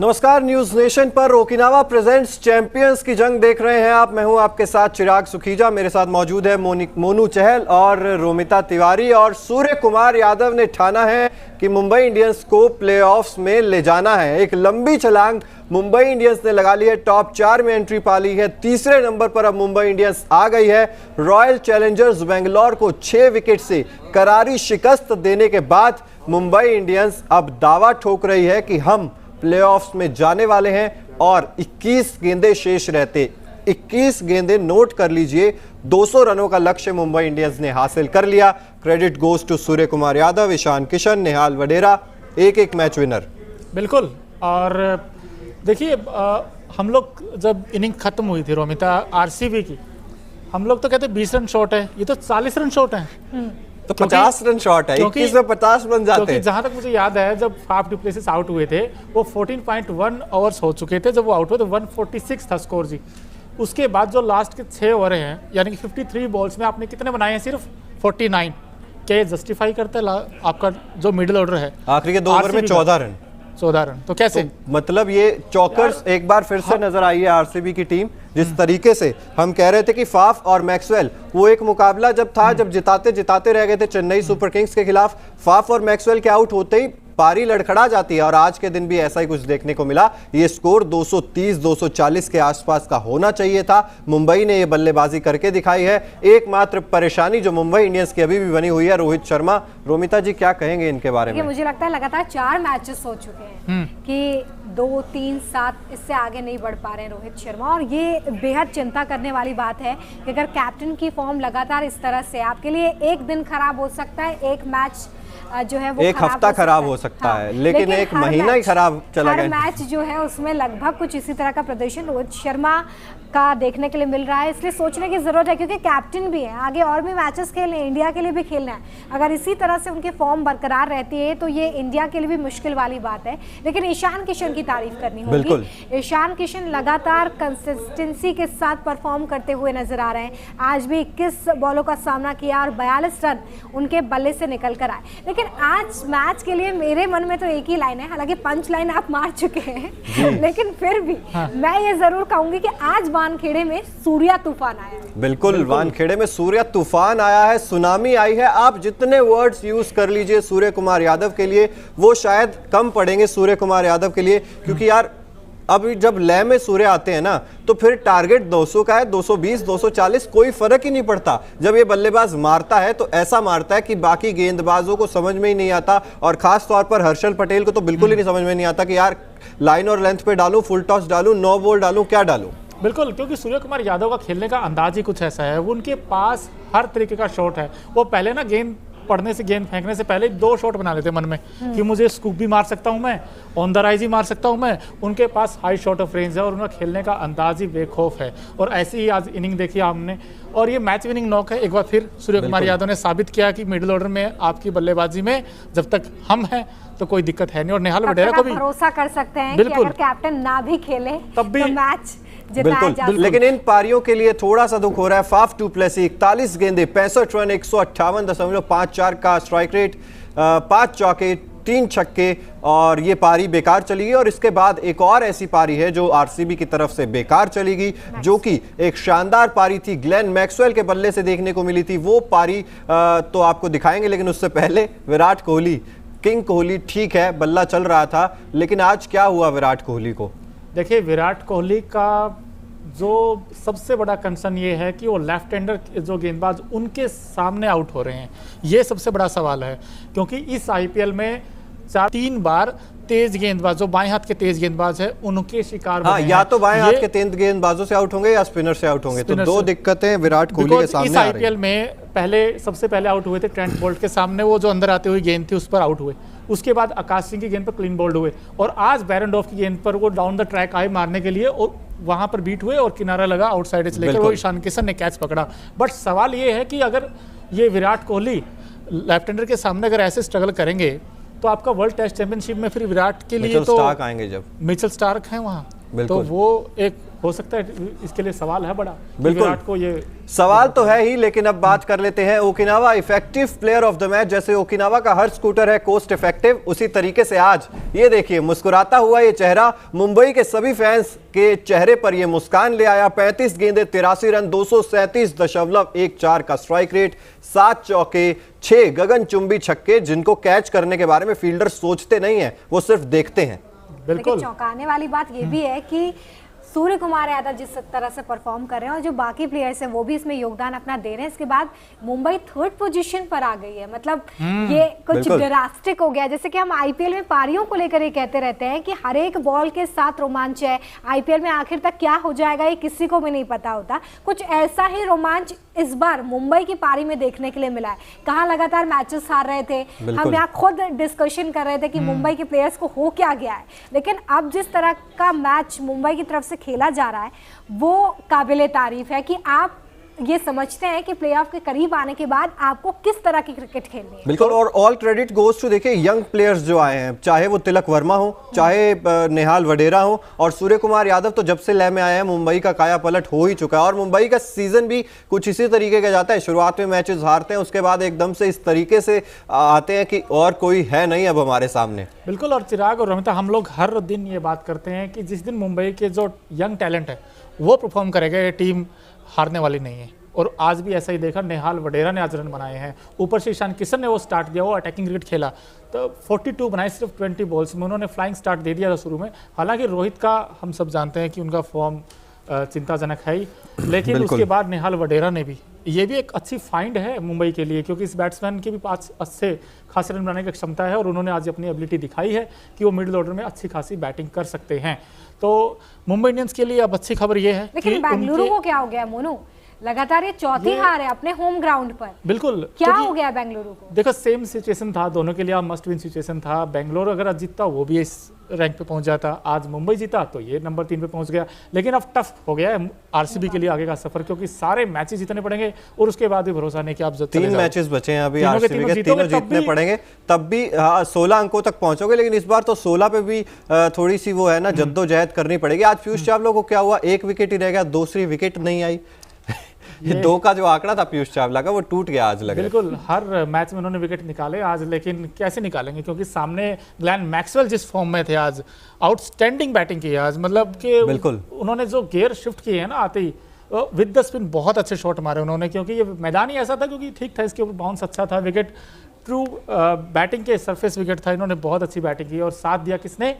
नमस्कार, news nation पर Okinawa presents champions की जंग देख रहे हैं आप। मैं हूं आपके साथ चिराग सुखीजा। मेरे साथ मौजूद है मोनू चहल और रोमिता तिवारी। और सूर्य कुमार यादव ने ठाना है कि मुंबई इंडियंस को प्लेऑफ्स में ले जाना है। एक लंबी छलांग मुंबई इंडियंस ने लगा ली है, टॉप 4 में एंट्री पा ली है। तीसरे नंबर पर अब मुंबई इंडियंस आ गई है। रॉयल चैलेंजर्स बेंगलोर को 6 विकेट से करारी शिकस्त देने के बाद मुंबई इंडियंस अब दावा ठोक रही है कि हम प्लेऑफ्स में जाने वाले हैं। और 21 गेंदें शेष रहते, 21 गेंदें नोट कर लीजिए। 200 रनों का लक्ष्य मुंबई इंडियंस ने हासिल कर लिया। Credit goes to Surya Kumar Yadav, Ishan Kishan, निहाल वडेरा, एक मैच विनर। बिल्कुल। और देखिए, हम लोग जब इनिंग खत्म हुई थी रोमिता आरसीबी की, हम लोग तो कहते 20 रन शॉट है, ये तो 40 रन शॉट है। तो 50 रन शॉट है, 21 में 50 बन जाते हैं। जहां तक मुझे याद है, जब फाफ डु प्लेसिस आउट हुए थे, वो 14.1 ओवर्स हो चुके थे जब वो आउट हुए, तो 146 था स्कोर जी। उसके बाद जो लास्ट के 6 ओवर हैं, यानी कि 53 बॉल्स में आपने कितने बनाए हैं? सिर्फ 49। क्या ये जस्टिफाई करता है आपका जो मिडिल ऑर्डर है? आखिरी के 2 ओवर में 14 रन। तो कैसे? तो मतलब ये चौकर्स एक बार फिर से नजर आई है आरसीबी की टीम। जिस तरीके से हम कह रहे थे कि फाफ और मैक्सवेल, वो एक मुकाबला जब था, जब जिताते रह गए थे चेन्नई सुपर किंग्स के खिलाफ, फाफ और मैक्सवेल के आउट होते ही पारी लड़खड़ा जाती है। और आज के दिन भी ऐसा ही कुछ देखने को मिला। ये स्कोर 230-240 के आसपास का होना चाहिए था। मुंबई ने ये बल्लेबाजी करके दिखाई है। एकमात्र परेशानी जो मुंबई इंडियंस की अभी भी बनी हुई है, रोहित शर्मा। रोमिता जी, क्या कहेंगे इनके बारे में? मुझे लगता है लगातार 4 मैचेस हो चुके हैं कि 2, 3, 7 इससे आगे नहीं बढ़ पा रहे हैं रोहित शर्मा। और ये बेहद चिंता करने वाली बात है कि अगर कैप्टन की फॉर्म लगातार इस तरह से, आपके लिए एक दिन खराब हो सकता है, एक मैच जो है वो एक हफ्ता खराब हो सकता है, लेकिन एक महीना ही खराब चला गया। हर मैच जो है उसमें लगभग कुछ इसी तरह का प्रदर्शन रोहित शर्मा का देखने के लिए मिल रहा है। इसलिए सोचने की जरूरत है, क्योंकि कैप्टन भी है, आगे और भी मैचेस खेलने, इंडिया के लिए भी खेलना है। अगर इसी तरह से उनकी फॉर्म बरकरार रहती है तो ये इंडिया के लिए भी मुश्किल वाली बात है। लेकिन ईशान किशन की तारीफ करनी होगी। ईशान किशन लगातार कंसिस्टेंसी के साथ परफॉर्म करते हुए नजर आ रहे हैं। आज भी 21 बॉलों का सामना किया और 42 रन उनके बल्ले से निकल कर आए। लेकिन आज मैच के लिए मेरे मन में तो एक ही लाइन है, हालांकि पंच लाइन आप मार चुके हैं, लेकिन फिर भी मैं ये जरूर कहूंगी कि आज वानखेड़े में सूर्या तूफान आया है। बिल्कुल, वानखेड़े में सूर्या तूफान आया है, सुनामी आई है। आप जितने वर्ड्स यूज कर लीजिए सूर्य कुमार यादव के लिए, वो शायद कम पड़ेंगे सूर्य कुमार यादव के लिए। क्योंकि यार, अब जब लय में सूर्य आते हैं ना, तो फिर टारगेट 200 का है, 220, 240, कोई फर्क ही नहीं पड़ता। जब ये बल्लेबाज मारता है तो ऐसा मारता है कि बाकी गेंदबाजों को समझ में ही नहीं आता। और खास तौर पर हर्षल पटेल को तो बिल्कुल ही नहीं समझ में नहीं आता कि यार लाइन और लेंथ पे डालूं, फुल टॉस डालूं, नो बॉल डालूं, क्या डालूं। बिल्कुल, क्योंकि सूर्य कुमार यादव का खेलने का अंदाज ही कुछ ऐसा है। वो उनके पास हर तरीके का शॉट है। वो पहले ना गेंद पड़ने से, गेंद फेंकने से पहले 2 शॉट बना लेते मन में कि मुझे स्कूप भी मार सकता हूं मैं, ऑन द राइज ही मार सकता हूं मैं। उनके पास हाई शॉट ऑफ रेंज है और उनका खेलने का अंदाज ही बेखौफ है। और ऐसी ही आज इनिंग देखी हमने, और ये मैच विनिंग नॉक है। एक बार फिर सूर्य कुमार यादव ने साबित किया कि मिडिल ऑर्डर में आपकी बल्लेबाजी में जब तक हम हैं तो कोई दिक्कत है नहीं। और निहाल वडेरा को भी भरोसा कर सकते हैं कि अगर कैप्टन ना भी खेले तब भी तो मैच बिल्कुल। लेकिन इन पारियों के लिए थोड़ा सा दुख हो रहा है। फाफ डु प्लेसिस 41 गेंदें, 65 रन, 158.54 का स्ट्राइक रेट, 5 चौके, 3 छक्के, और ये पारी बेकार चली गई। और इसके बाद एक और ऐसी पारी है जो आरसीबी की तरफ से बेकार चली गई, जो कि एक शानदार पारी थी, ग्लेन मैक्सवेल के बल्ले से देखने को मिली थी। वो पारी तो आपको दिखाएंगे, लेकिन उससे पहले विराट कोहली, किंग कोहली, ठीक है बल्ला चल रहा था, लेकिन आज क्या हुआ विराट कोहली को? देखिए, विराट कोहली का जो सबसे बड़ा कंसर्न ये है कि वो लेफ्ट हैंडर जो गेंदबाज उनके सामने आउट हो रहे हैं। ये सबसे बड़ा सवाल है, क्योंकि इस आईपीएल में 3 बार तेज गेंदबाज, जो बाएं हाथ के तेज गेंदबाज है, उनके शिकार बने हैं। या तो बाएं हाथ के तेज गेंदबाजों से आउट होंगे या स्पिनर से आउट होंगे। तो 2 दिक्कतें विराट कोहली के सामने इस आईपीएल में सबसे पहले आउट हुए थे ट्रेंट बोल्ट के सामने, वो जो अंदर आते हुए गेंद थी उस पर आउट हुए। उसके बाद आकाश सिंह की गेंद पर क्लीन बोल्ड हुए, और आज बैरनडॉफ की गेंद पर वो डाउन द ट्रैक आए मारने के लिए और वहां पर बीट हुए और किनारा लगा आउटसाइड से लेकर वो ईशान किशन ने कैच पकड़ा। बट सवाल ये है कि अगर ये विराट कोहली लेफ्ट हैंडर के सामने अगर ऐसे स्ट्रगल करेंगे तो आपका वर्ल्ड टेस्ट चैंपियनशिप में फिर विराट के लिए तो स्टार्क आएंगे, जब मिचेल स्टार्क हैं वहाँ, तो वो एक हो सकता है इसके लिए सवाल है बड़ा कि बिल्कुल। विराट को ये सवाल तो है ही, लेकिन अब बात कर लेते हैं Okinawa effective player of the match. जैसे ओकिनावा का हर स्कूटर है कोस्ट इफेक्टिव, उसी तरीके से आज ये देखिए मुस्कुराता हुआ ये चेहरा मुंबई के सभी फैंस के चेहरे पर ये मुस्कान ले आया। 35 गेंदे 83 रन, 237.14 का स्ट्राइक रेट, 7 चौके, 6 गगनचुंबी छक्के, जिनको कैच करने के बारे में फील्डर सोचते नहीं है, वो सिर्फ देखते हैं। बिल्कुल लेकिन चौंकाने वाली बात ये भी है कि सूर्य कुमार यादव जिस तरह से परफॉर्म कर रहे हैं और जो बाकी प्लेयर्स हैं वो भी इसमें योगदान अपना दे रहे हैं, इसके बाद मुंबई 3rd पोजीशन पर आ गई है। मतलब ये कुछ बिल्कुल। ड्रास्टिक हो गया। जैसे कि हम आईपीएल में पारियों को लेकर ये कहते रहते हैं कि हर एक बॉल के साथ रोमांच है, आईपीएल में आखिर तक क्या हो जाएगा ये किसी को भी नहीं पता होता। कुछ ऐसा ही रोमांच इस बार मुंबई की पारी में देखने के लिए मिला है। कहाँ लगातार मैचेस हार रहे थे, हम यहाँ खुद डिस्कशन कर रहे थे कि मुंबई के प्लेयर्स को हो क्या गया है, लेकिन अब जिस तरह का मैच मुंबई की तरफ से खेला जा रहा है वो काबिले तारीफ है कि आप ये समझते हैं कि प्लेऑफ के करीब आने के बाद आपको किस तरह की क्रिकेट खेलनी है। बिल्कुल, और ऑल क्रेडिट गोज टू देखिए यंग प्लेयर्स जो आए हैं, चाहे वो तिलक वर्मा हो, चाहे नेहाल वडेरा हो, और सूर्य कुमार यादव तो जब से लय में आए हैं मुंबई का काया पलट हो ही चुका है। और मुंबई का सीजन भी कुछ इसी तरीके का जाता है, शुरुआत में मैचेस हारते हैं, उसके बाद एकदम से इस तरीके से आते हैं कि और कोई है नहीं अब हमारे सामने। बिल्कुल। और चिराग और रोमिता, हम लोग हर दिन ये बात करते हैं कि जिस दिन मुंबई के जो यंग टैलेंट है वो परफॉर्म करेगा, ये टीम हारने वाली नहीं है। और आज भी ऐसा ही देखा, नेहाल वडेरा ने आज रन बनाए हैं, ऊपर से ईशान किशन ने वो स्टार्ट दिया, वो अटैकिंग क्रिकेट खेला, तो 42 बनाए सिर्फ 20 बॉल्स में। उन्होंने फ्लाइंग स्टार्ट दे दिया था शुरू में। हालांकि रोहित का हम सब जानते हैं कि उनका फॉर्म चिंताजनक है ही, लेकिन उसके बाद नेहाल वडेरा ने भी, ये भी एक अच्छी फाइंड है मुंबई के लिए, क्योंकि इस बैट्समैन की भी 5 अच्छे खासे रन बनाने की क्षमता है और उन्होंने आज अपनी एबिलिटी दिखाई है कि वो मिडिल ऑर्डर में अच्छी खासी बैटिंग कर सकते हैं। तो मुंबई इंडियंस के लिए अब अच्छी खबर ये है लेकिन कि बेंगलुरु को क्या हो गया मोनू, लगातार ये चौथी हार है अपने होम ग्राउंड पर। बिल्कुल क्या हो गया बेंगलुरु को? देखो सेम सिचुएशन था दोनों के लिए, मस्ट विन सिचुएशन था। बेंगलोर अगर आज जीतता वो भी इस रैंक पे पहुंच जाता, आज मुंबई जीता तो ये नंबर 3 पे पहुंच गया। लेकिन अब टफ हो गया है आरसीबी के लिए आगे का सफर, क्योंकि सारे मैचेस जीतने पड़ेंगे और उसके बाद भी भरोसा नहीं कि आप 3 मैचेस बचे हैं अभी आरसीबी के, तीनों जीतने पड़ेंगे तब भी 16 अंकों तक पहुंचोगे। लेकिन इस बार तो 16 पे भी थोड़ी सी वो है ना, जद्दोजहद करनी पड़ेगी। आज पीयूष चावला को क्या हुआ, 1 विकेट ही रह गया, दूसरी विकेट नहीं आई। ये 2 का जो आंकड़ा था पीयूष चावला का वो टूट गया आज लग रहा है। बिल्कुल, हर मैच में उन्होंने विकेट निकाले आज, लेकिन कैसे निकालेंगे क्योंकि सामने ग्लेन मैक्सवेल जिस फॉर्म में थे आज, आउटस्टैंडिंग बैटिंग की आज, मतलब कि बिल्कुल उन्होंने जो गियर शिफ्ट किए हैं ना आते ही विद द स्पिन, बहुत अच्छे शॉट मारे उन्होंने, क्योंकि ये मैदान ही ऐसा था, क्योंकि ठीक था, इसके ऊपर बाउंस अच्छा था, विकेट ट्रू बैटिंग के सरफेस विकेट था। इन्होंने बहुत अच्छी बैटिंग की और साथ दिया किसने,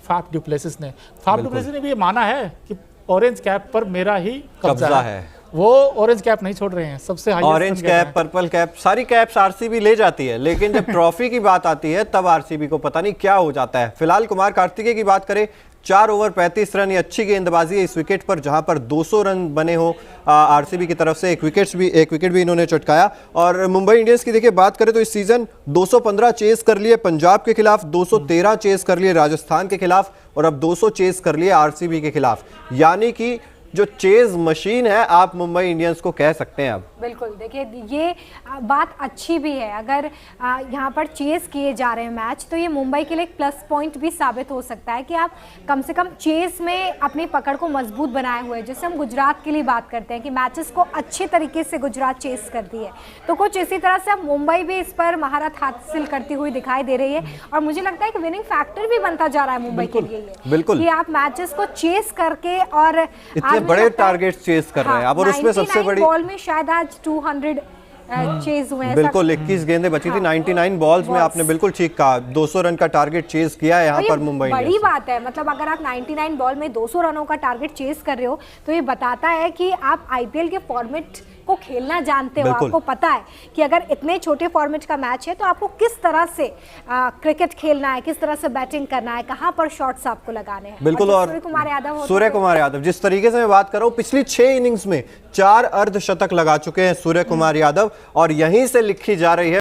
फाफ डुप्लेसिस ने। फाफ डुप्लेसिस ने भी ये माना है कि ऑरेंज कैप पर मेरा ही कब्जा है। वो ऑरेंज कैप नहीं छोड़ रहे हैं, सबसे highest orange cap, purple cap, सारी कैप्स आरसीबी ले जाती है, लेकिन जब ट्रॉफी की बात आती है तब आरसीबी को पता नहीं क्या हो जाता है। फिलहाल कुमार कार्तिकेय की बात करें, 4 ओवर 35 रन, ये अच्छी गेंदबाजी है इस विकेट पर, जहां पर 200 रन बने हो आरसीबी की तरफ से। एक विकेट भी इन्होंने चटकाया। और मुंबई इंडियंस की देखिए बात करें तो इस सीजन 215 चेस कर लिए पंजाब के खिलाफ, 213 चेस कर लिए राजस्थान के खिलाफ, और अब 200 चेस कर लिए आरसीबी के खिलाफ। यानी कि जो चेज मशीन है आप मुंबई इंडियंस को कह सकते हैं अब। बिल्कुल, देखिए ये बात अच्छी भी है, अगर यहाँ पर चेस किए जा रहे हैं मैच तो ये मुंबई के लिए एक प्लस पॉइंट भी साबित हो सकता है कि आप कम से कम चेस में अपनी पकड़ को मजबूत बनाए हुए, जैसे हम गुजरात के लिए बात करते हैं कि मैचेस को अच्छे तरीके से गुजरात चेस करती है, तो कुछ इसी तरह से अब मुंबई भी इस पर महारत हासिल करती हुई दिखाई दे रही है। और मुझे लगता है कि विनिंग फैक्टर भी बनता जा रहा है मुंबई के लिए बिल्कुल, कि आप मैचेस को चेस करके और बड़े टारगेट चेस कर रहे हैं आप। और उसमें सबसे बड़ी बॉल में शायद आज 200 चेज हुए हैं। बिल्कुल 21 गेंदें बची थी 99 बॉल्स में, आपने बिल्कुल ठीक कहा, 200 रन का टारगेट चेस किया है यहाँ पर मुंबई इंडियंस। बड़ी बात है, मतलब अगर आप 99 बॉल में 200 रनों का टारगेट चेस कर रहे हो तो ये बताता है कि आप आईपीएल के फॉर्मेट को खेलना जानते हो, आपको पता है कि अगर इतने छोटे फॉर्मेट का मैच है तो आपको किस तरह से क्रिकेट खेलना है, किस तरह से बैटिंग करना है, कहां पर शॉट्स आपको लगाने हैं। बिल्कुल, और सूर्य कुमार यादव जिस तरीके से मैं बात कर रहा हूं, पिछली 6 इनिंग्स में 4 अर्धशतक लगा चुके हैं सूर्य कुमार यादव, और यहीं से लिखी जा रही है